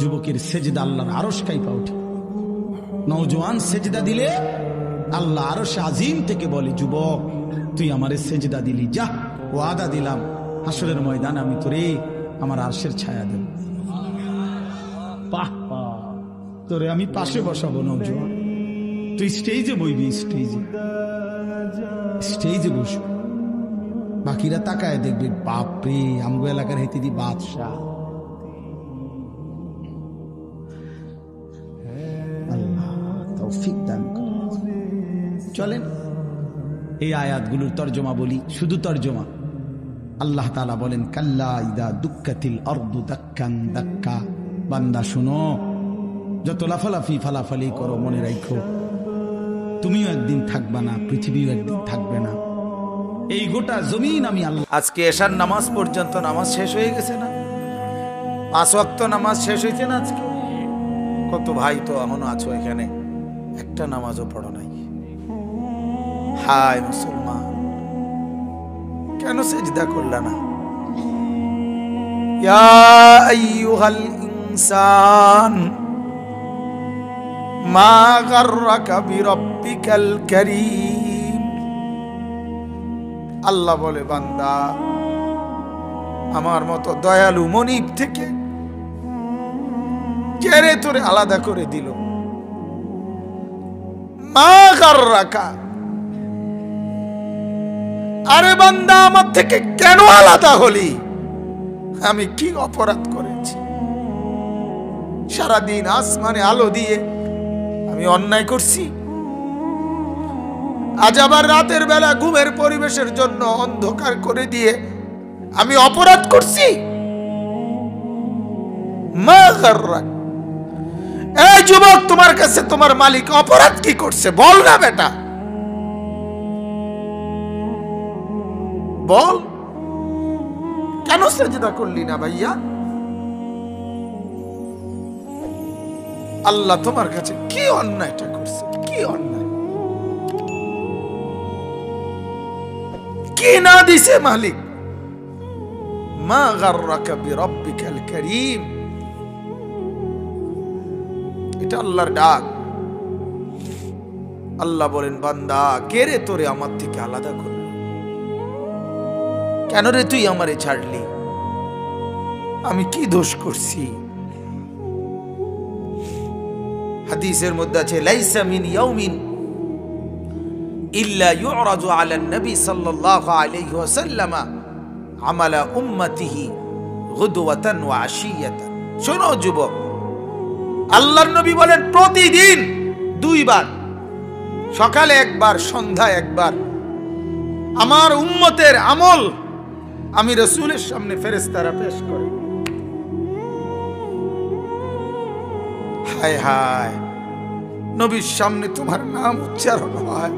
যুবকের সেজদা আল্লাহর আরশ কাঁপা ওঠে। নওজোয়ান সেজদা দিলে আল্লাহ আরশে আজিম থেকে বলে, যুবক তুই আমারে সেজদা দিলি, যা ওয়াদা দিলাম হাসরের ময়দান আমি তোরে আমার আরশের ছায়া দেব। তোরে আমি পাশে বসাবো নওজোয়ান, তুই স্টেজে বইবি, স্টেজে বসবি, বাকিরা তাকায় দেখবে বাপরে আমগো এলাকার হেতে দি বাদশাহ। আল্লাহ তৌফিক দান করুন। চলেন এই আয়াতগুলোর তর্জমা বলি, শুধু তর্জমা। আল্লাহ তাআলা বলেন, কাল্লা ইদা দুক্কাতিল আরদু দাক্কান দাক্কা। বান্দা শুনো, যত লাফালাফি ফালাফালি করো মনে রাখো তুমিও একদিন থাকবা না, পৃথিবীও একদিন থাকবে না। এই গোটা জমিন আমি আল্লাহ। আজকে এশার নামাজ পর্যন্ত নামাজ শেষ হয়ে গেছে না? 5 ওয়াক্ত নামাজ শেষ হয়েছে না আজকে? কত ভাই তো এখনো আছো এখানে, একটা নামাজও পড়ো নাই। হায় মুসলমান, কেন সেজদা করলা না? ইয়া আইয়ুহাল ইনসান মা গাররাকা বিরাব্বিকাল কারীম। আল্লাহ বলে, বান্দা আমার মতো দয়ালু মনিব থেকে কে রে তোরে আলাদা করে দিল? মা গাররাকা, আরে বান্দা আমার থেকে কেন আলাদা হলি? আমি কি অপরাধ করেছি? সারাদিন আসমানে আলো দিয়ে আমি অন্যায় করছি? আজ আবার রাতের বেলা ঘুমের পরিবেশের জন্য অন্ধকার করে দিয়ে আমি অপরাধ করছি? মা গাররাক, এই যুবক, তোমার কাছে তোমার মালিক অপরাধ কি করছে বল না বেটা, বল। কেন সেজদা করলি না ভাইয়া? আল্লাহ তোমার কাছে কি অন্যায়টা করছে? কি অন্যায়, কি না দিছে মালিক? মা গাররাকা বিরাব্বিকাল কারীম, এটা আল্লাহর ডাক। আল্লাহ বলেন, বান্দা কে রে তোরে আমার থেকে আলাদা করল? কেন রে তুই আমারে ছাড়লি? আমি কি দোষ করছি? হাদিসের মধ্যে আছে, লাইসা মিন ইয়াউমিন ইল্লা ইউরাজু আলা নবী সাল্লাল্লাহু আলাইহি ওয়াসাল্লাম আমালা উম্মতিহি গুদওয়াতান ওয়া আশিয়াতান। শোনো যুবক, আল্লাহর নবী বলেন প্রতিদিন 2 বার, সকালে একবার সন্ধ্যায় একবার, আমার উম্মতের আমল আমি রাসূলের সামনে ফেরেশতারা পেশ করে। হায় হায়, নবীর সামনে তোমার নাম উচ্চারণ হয়,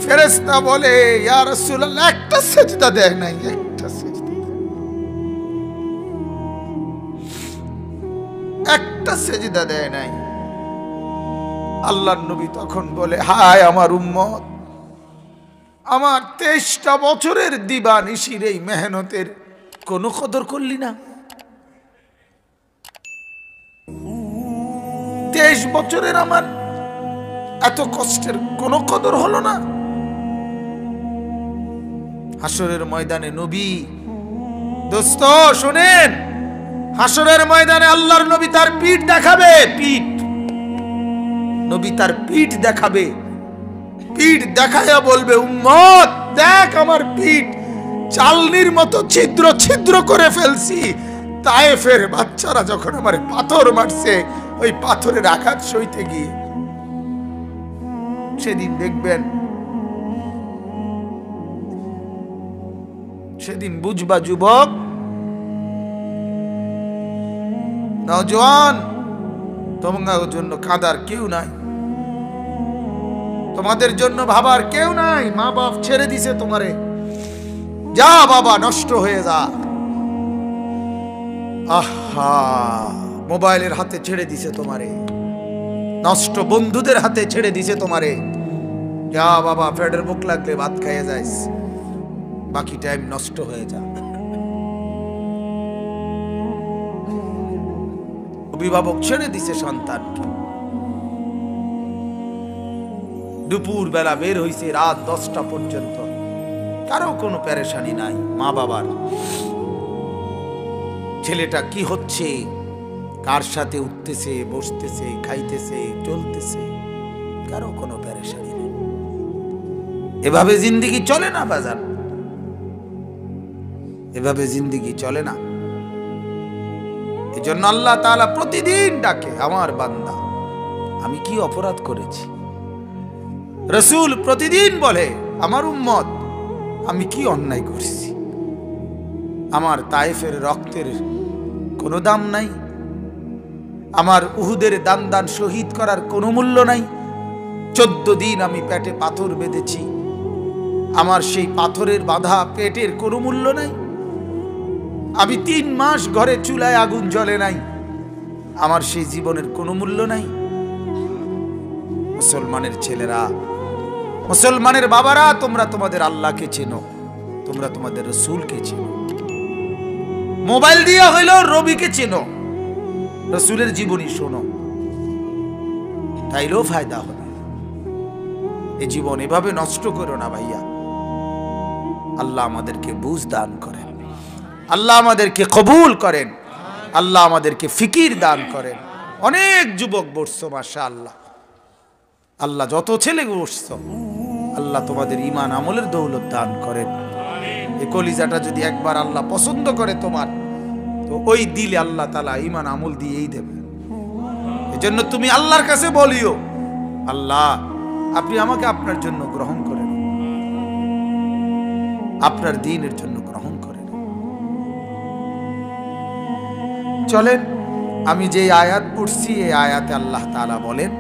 ফেরেশতা বলে, ইয়া রাসূলুল্লাহ একটা সিজদা দেয় নাই, একটা সিজদা, একটা সিজদা দেয় নাই। আল্লাহর নবী তখন বলে, হায় আমার উম্মত, আমার 23টা বছরের দিবানিশির এই মেহনতের কোনো কদর করলি না? 23 বছরের আমার এত কষ্টের কোনো কদর হলো না? হাসরের ময়দানে নবী, দোস্ত শুনেন, হাসরের ময়দানে আল্লাহর নবী তার পিঠ দেখাবে, পিঠ, নবী তার পিঠ দেখাবে, পিঠ দেখায়া বলবে, উম্মত দেখ আমার পিঠ, চালনির মতো ছিদ্র ছিদ্র করে ফেলছি। তায়েফের বাচ্চারা যখন আমার পাথর মারছে, ওই পাথরের আঘাত সইতে গিয়ে, সেদিন দেখবেন, সেদিন বুঝবা যুবক, নওজোয়ান, তোমার জন্য কাঁদার কেউ নাই, তোমাদের জন্য ভাবার কেউ নাই। মা বাপ ছেড়ে দিছে তোমারে, যা বাবা নষ্ট হয়ে যা। আহা, মোবাইলের হাতে ছেড়ে দিছে তোমারে, নষ্ট বন্ধুদের হাতে ছেড়ে দিছে তোমারে, যা বাবা পেটের ভুক লাগলে ভাত খাইয়ে যাইস, বাকি টাইম নষ্ট হয়ে যা। অভিভাবক ছেড়ে দিছে সন্তানকে। দুপুর বেলা বের হইছে, রাত 10টা পর্যন্ত, কারো কোনো পেরেশানি নাই মা বাবার। ছেলেটা কি হচ্ছে, কার সাথে উঠতেছে, বসতেছে, খাইতেছে, চলতেছে, কারো কোনো পেরেশানি নেই। এভাবে জিন্দেগি চলে না বাজার, এভাবে জিন্দেগি চলে না। এজন্য আল্লাহ তাআলা প্রতিদিন ডাকে, আমার বান্দা আমি কি অপরাধ করেছি। রাসূল প্রতিদিন বলে, আমার উম্মত আমি কি অন্যায় করেছি। আমার তায়েফের রক্তের কোনো দাম নাই, আমার উহুদের দান দান শহীদ করার কোনো মূল্য নাই। 14 দিন আমি পেটে পাথর বেঁধেছি, আমার সেই পাথরের বাঁধা পেটের কোনো মূল্য নাই। আমি 3 মাস ঘরে চুলায় আগুন জ্বলে নাই, আমার সেই জীবনের কোনো মূল্য নাই। মুসলমানের ছেলেরা, মুসলমানের বাবারা, তোমরা তোমাদের আল্লাহকে চেনো, তোমরা তোমাদের রাসূলকে চেনো। মোবাইল দিয়া হইলেও রবিকে চেনো, রাসূলের জীবনী শোনো, তাইলেও ফায়দা হবে। এই জীবন এভাবে নষ্ট করো না ভাইয়া। আল্লাহ আমাদেরকে বুঝ দান করেন, আল্লাহ আমাদেরকে কবুল করেন, আল্লাহ আমাদেরকে ফিকির দান করেন। অনেক যুবক বসছো মাশাআল্লাহ, আল্লাহ যত ছেলে বসছো, আল্লাহ তোমাদের ঈমান আমলের দৌলত দান করেন। এই কলিজাটা যদি একবার আল্লাহ পছন্দ করে তোমার, তো ওই দিলে আল্লাহ তাআলা ঈমান আমল দিয়েই দেবে। এজন্য তুমি আল্লাহর কাছে বলিও, আল্লাহ আপনি আমাকে আপনার জন্য গ্রহণ করেন, আপনার দ্বীনের জন্য গ্রহণ করেন। চলেন আমি যে আয়াত পড়ছি, এই আয়াতে আল্লাহ তাআলা বলেন,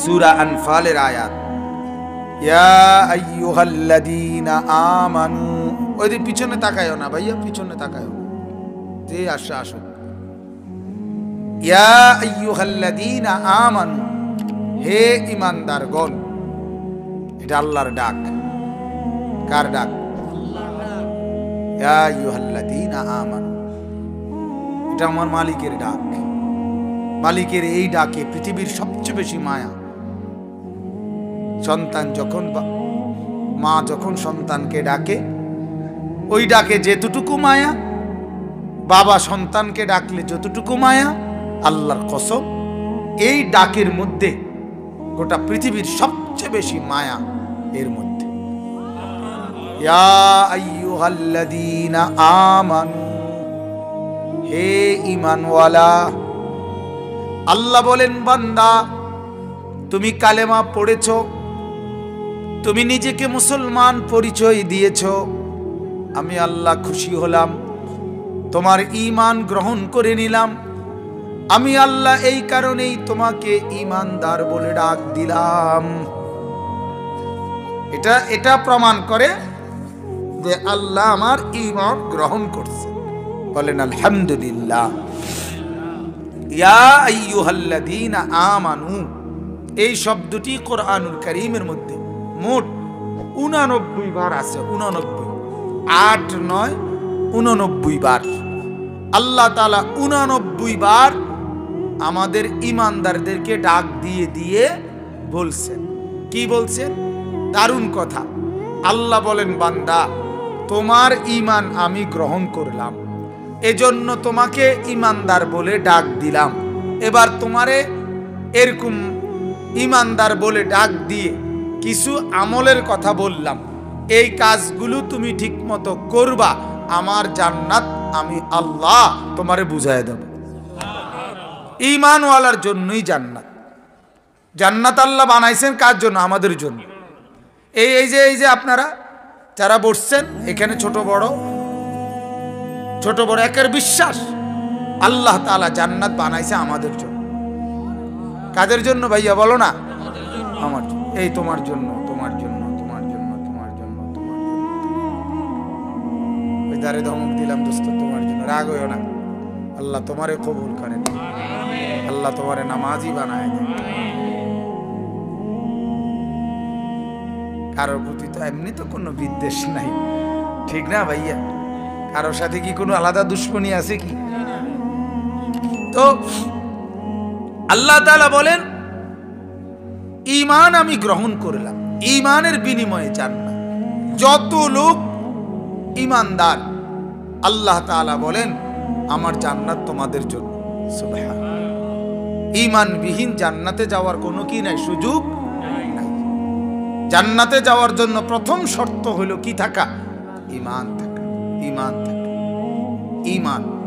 সূরা আনফালের আয়াত, ইয়া আইয়ুহাল্লাযীনা আমানু। ওই যে পিছনে তাকায়ও না ভাইয়া, পিছনে তাকায়ও, যে আসো আসো। ইয়া আইয়ুহাল্লাযীনা আমানু, হে ঈমানদারগণ। এটা আল্লাহর ডাক। কার ডাক? ইয়া আইয়ুহাল্লাযীনা আমানু, এটা আমার মালিকের ডাক। মালিকের এই ডাকে পৃথিবীর সবচেয়ে বেশি মায়া। সন্তান যখন, মা যখন সন্তানকে ডাকে, ওই ডাকে যেতটুকু মায়া, বাবা সন্তানকে ডাকলে যতটুকু মায়া, আল্লাহর কসম এই ডাকের মধ্যে গোটা পৃথিবীর সবচেয়ে বেশি মায়া এর মধ্যে। ইয়া আইয়ুহাল্লাযীনা আমানু, হে ঈমানওয়ালা। আল্লাহ বলেন, বান্দা তুমি কালেমা পড়েছ, তুমি নিজেকে মুসলমান পরিচয় দিয়েছ, আমি আল্লাহ খুশি হলাম, তোমার ঈমান গ্রহণ করে নিলাম। আমি আল্লাহ এই কারণেই তোমাকে ঈমানদার বলে ডাক দিলাম। এটা প্রমাণ করে যে আল্লাহ আমার ঈমান গ্রহণ করছে। বলেন আলহামদুলিল্লাহ। ইয়া আইয়ুহাল্লাযীনা আমানু, এই শব্দটি কোরআনুল কারীমের মধ্যে মোট 89 বার আছে। 89, 8, 9, 89 বার আল্লাহ তাআলা 89 বার আমাদের ঈমানদারদেরকে ডাক দিয়ে দিয়ে বলছেন। কি বলছেন? দারুণ কথা। আল্লাহ বলেন, বান্দা তোমার ঈমান আমি গ্রহণ করলাম, এজন্য তোমাকে ঈমানদার বলে ডাক দিলাম। এবার তোমারে এরকম ঈমানদার বলে ডাক দিয়ে কিছু আমলের কথা বললাম, এই কাজগুলো তুমি ঠিক মতো করবা, আমার জান্নাত আমি আল্লাহ তোমারে বুঝায় দেব। ঈমানওয়ালার জন্যই জান্নাত। জান্নাত আল্লাহ বানাইছেন কার জন্য? আমাদের জন্য। এই যে আপনারা যারা বসছেন এখানে, ছোট বড় একের বিশ্বাস, আল্লাহ তাআলা জান্নাত বানাইছে আমাদের জন্য। কাদের জন্য ভাইয়া বলো না? আমার জন্য। এই তোমার জন্য, তোমার জন্য, তোমার জন্য, তোমার জন্য, তোমার জন্য। ওই দারে ধমক দিলাম দোস্ত, তোমার জন্য। রাগ হইও না, আল্লাহ তোমারে কবুল করেন, আল্লাহ তোমারে নামাজি বানায় দেন। কারোর প্রতি তো এমনি তো কোনো বিদ্বেষ নাই, ঠিক না ভাইয়া? কারোর সাথে কি কোনো আলাদা দুশ্মনী আছে কি? তো আল্লাহ তাআলা বলেন ঈমান আমি গ্রহণ করলাম, ঈমানের বিনিময়ে জান্নাত। যত লোক ঈমানদার আল্লাহ তাআলা বলেন আমার জান্নাত তোমাদের জন্য। সুবহানাল্লাহ। ঈমানবিহীন জান্নাতে যাওয়ার কোনো কি নাই, সুযোগ নাই। জান্নাতে যাওয়ার জন্য প্রথম শর্ত হলো কি থাকা? ঈমান থাকা, ঈমান থাকা, ঈমান।